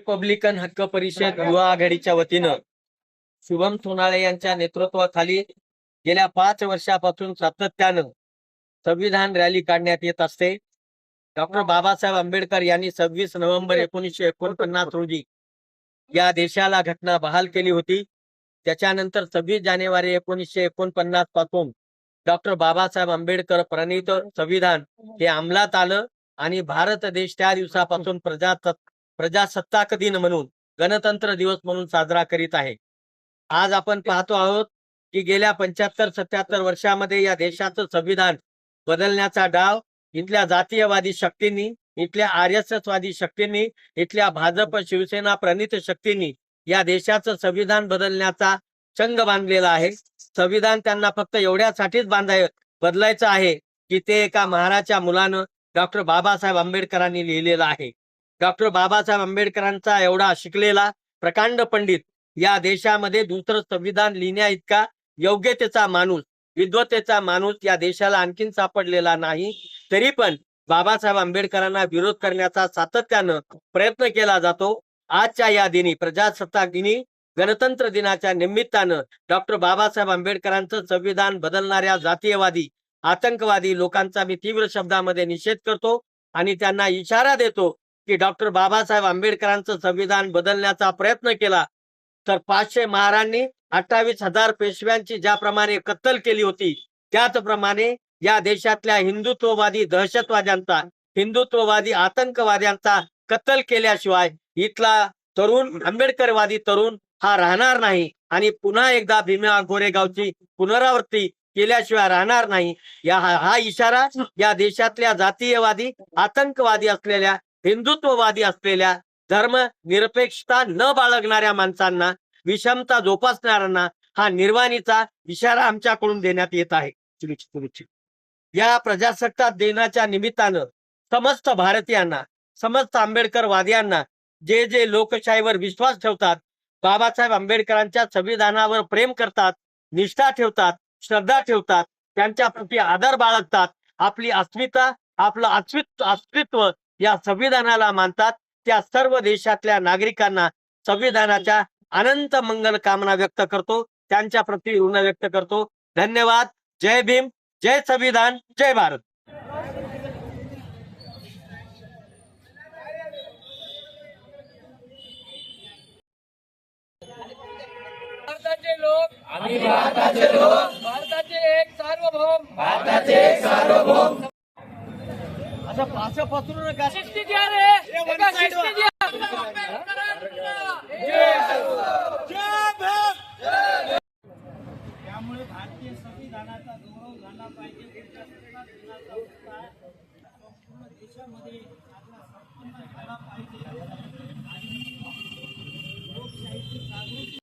Republican हक्क परिषद युवा आघाडीच्या वतीनं शुभम सोनाळे यांच्या नेतृत्वाखाली गेल्या 5 वर्षापासून सातत्यानं संविधान रॅली काढण्यात येत असते। डॉक्टर बाबासाहेब आंबेडकर यांनी 26 नोव्हेंबर 1949 रोजी या देशाला घटना बहाल केली होती। त्याच्यानंतर 26 जानेवारी 1949 पासून डॉक्टर बाबासाहेब आंबेडकर प्रणीत संविधान हे अंमलात आलं आणि भारत देश त्या दिवसापासून प्रजासत्ताक दिन म्हणून गणतंत्र दिवस म्हणून साजरा करीत आहे। आज आपण पाहतो आहोत की गेल्या 75-77 वर्षामध्ये या देशाचं संविधान बदलण्याचा डाव इथल्या जातीयवादी शक्तींनी, इथल्या आरएसएसवादी शक्तींनी, इथल्या भाजप शिवसेना प्रणित शक्तींनी या देशाचं संविधान बदलण्याचा चंग बांधलेला आहे। संविधान त्यांना फक्त एवढ्यासाठीच बदलायचं आहे की ते एका महाराच्या मुलानं डॉक्टर बाबासाहेब आंबेडकरांनी लिहिलेलं आहे। डॉक्टर बाबासाहेब आंबेडकरांचा एवढा शिकलेला प्रकांड पंडित या देशामध्ये दुसरं संविधान लिहिण्या इतका योग्यतेचा माणूस, विद्वतेचा माणूस या देशाला आणखीन सापडलेला नाही। तरी पण बाबासाहेब आंबेडकरांना विरोध करण्याचा सातत्यानं प्रयत्न केला जातो। आजच्या या दिनी, प्रजासत्ताक दिनी, गणतंत्र दिनाच्या निमित्तानं डॉक्टर बाबासाहेब आंबेडकरांचं संविधान बदलणाऱ्या जातीयवादी, आतंकवादी लोकांचा मी तीव्र शब्दामध्ये निषेध करतो आणि त्यांना इशारा देतो की डॉक्टर बाबासाहेब आंबेडकरांचं संविधान बदलण्याचा प्रयत्न केला तर 500 महारांनी 28,000 पेशव्यांची ज्याप्रमाणे कत्तल केली होती, त्याचप्रमाणे या देशातल्या हिंदुत्ववादी दहशतवाद्यांचा, हिंदुत्ववादी आतंकवाद्यांचा कत्तल केल्याशिवाय इथला तरुण, आंबेडकरवादी तरुण हा राहणार नाही आणि पुन्हा एकदा भीमा कोरेगावची पुनरावृत्ती केल्याशिवाय राहणार नाही। हा इशारा या देशातल्या जातीयवादी, आतंकवादी असलेल्या, हिंदुत्ववादी असलेल्या, धर्मनिरपेक्षता न बाळगणाऱ्या माणसांना, विषमता जोपासणाऱ्यांना हा निर्वाणीचा इशारा आमच्याकडून देण्यात येत आहे। या प्रजासत्ताक दिनाच्या निमित्तानं समस्त भारतीयांना, समस्त आंबेडकरवादियांना, जे जे लोकशाहीवर विश्वास ठेवतात, बाबासाहेब आंबेडकरांच्या संविधानावर प्रेम करतात, निष्ठा ठेवतात, श्रद्धा ठेवतात, त्यांच्या प्रती आदर बाळगतात, आपली अस्मिता, आपलं अस्तित्व या संविधानाला मानतात, त्या सर्व देशातल्या नागरिकांना संविधानाच्या अनंत मंगल कामना व्यक्त करतो, त्यांच्या प्रती ऋण व्यक्त करतो। धन्यवाद। जय भीम, जय संविधान, जय भारत। भारताचे लोक, आम्ही भारताचे लोक, भारताचे एक सार्वभौम, भारताचे एक सार्वभौम। असं पासं पसरू नका। शिस्ती द्या रे, एका शिस्ती द्या। त्यामुळे भारतीय संविधानाचा गौरव झाला पाहिजे, संपूर्ण देशामध्ये आपला संपन्न झाला पाहिजे आणि लोकशाहीची जागृती